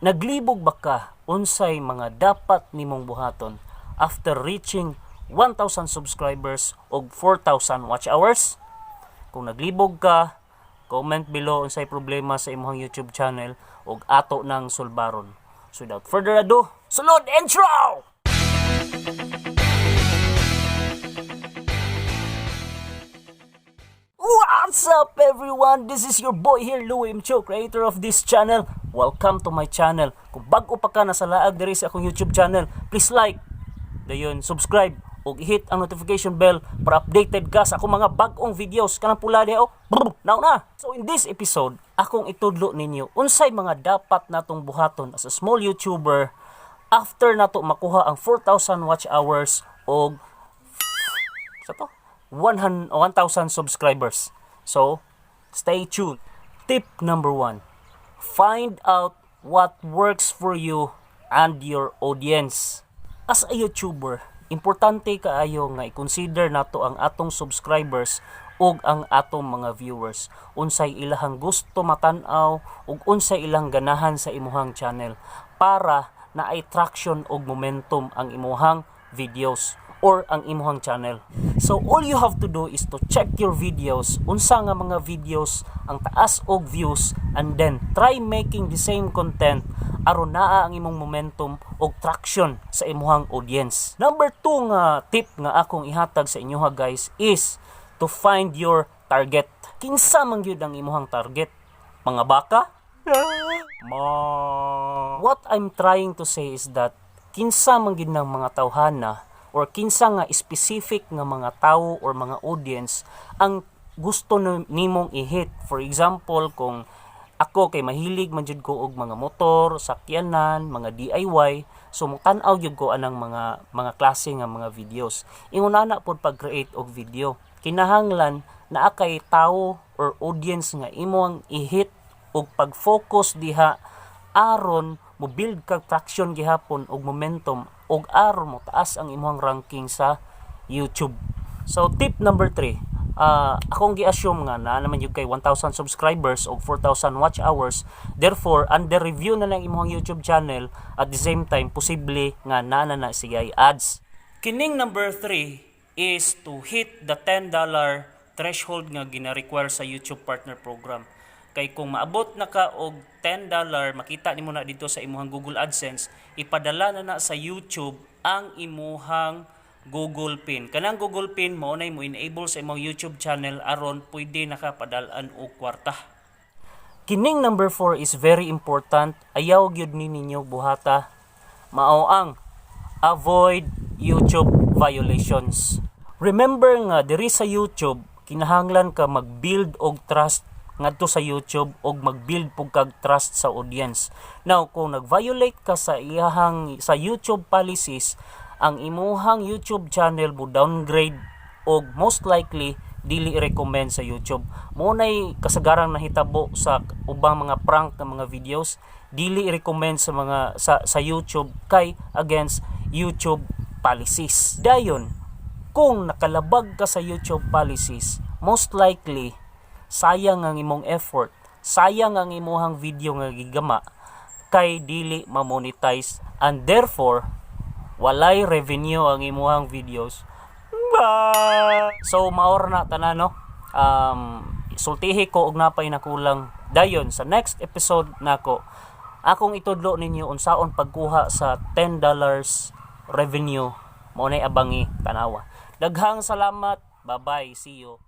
Naglibog ba ka unsay mga dapat nimong buhaton after reaching 1,000 subscribers o 4,000 watch hours? Kung naglibog ka, comment below unsay problema sa imong YouTube channel ug ato nang sulbaron. So without further ado, sulod intro! What's up everyone? This is your boy here, Louie Cho, creator of this channel. Welcome to my channel. Kung bago pa ka nasa laag diri sa akong YouTube channel, please like, dayon subscribe, ug hit ang notification bell para updated ka sa akong mga bagong videos. Kanang pula diha now na. So in this episode, akong itudlo ninyo unsay mga dapat natong buhaton as a small YouTuber after nato makuha ang 4,000 watch hours og 1,000 subscribers. So, stay tuned. Tip number 1. Find out what works for you and your audience. As a YouTuber, importante kaayo nga i-consider nato ang atong subscribers ug ang atong mga viewers. Unsay ilahang gusto matan-aw ug unsay ilang ganahan sa imuhang channel para naay traction ug momentum ang imuhang videos or ang imuhang channel. So all you have to do is to check your videos, unsa nga mga videos ang taas og views, and then try making the same content aron naa ang imong momentum og traction sa imuhang audience. Number 2 nga tip nga akong ihatag sa inyo guys is to find your target. Kinsa man gyud ang imuhang target? Mga baka? What I'm trying to say is that kinsa man gyud ng mga tawhana or kinsa nga specific nga mga tao or mga audience ang gusto nimong i-hit. For example, kung ako kay mahilig man jud ko og mga motor, sakyanan, mga DIY, so tan-aw gyud ko anang mga klase nga mga videos. Ingunana pod pag-create og video, kinahanglan naa kay tao or audience nga imong i-hit og pag-focus diha aron mo build kag traction gihapon og momentum og aron mo taas ang imong ranking sa YouTube. So tip number 3, akong gi-assume nga na naman yung kay 1,000 subscribers o 4,000 watch hours, therefore under review na lang imong YouTube channel, at the same time posible nga na sigay ads. Kining number 3 is to hit the $10 threshold nga gina-require sa YouTube Partner Program. Kay kung maabot na ka og $10, makita nimo na dito sa imuhang Google AdSense, ipadala na sa YouTube ang imuhang Google Pin. Kanang Google Pin mo na mo enable sa imong YouTube channel aron pwede nakapadalan og kwarta. Kining number 4 is very important. Ayaw gyud ninyo buhata. Mao ang avoid YouTube violations. Remember nga diri sa YouTube kinahanglan ka mag-build og trust ngadto sa YouTube og mag-build pug kag trust sa audience. Now kung nag-violate ka sa YouTube policies, ang imuhang YouTube channel mo downgrade og most likely dili recommend sa YouTube. Mo nay kasagarang nahitabo sa ubang mga prank nga mga videos, dili recommend sa YouTube kay against YouTube policies. Dayon, kung nakalabag ka sa YouTube policies, most likely sayang ang imong effort, sayang ang imuhang video nga gigama kay dili ma-monetize, and therefore walay revenue ang imuhang videos. So maor na tanan no. Sultihi ko og napay nakulang. Dayon sa next episode nako akong itudlo ninyo unsaon pagkuha sa $10 revenue. Mo nay abangi tanawa. Daghang salamat. Bye bye. See you.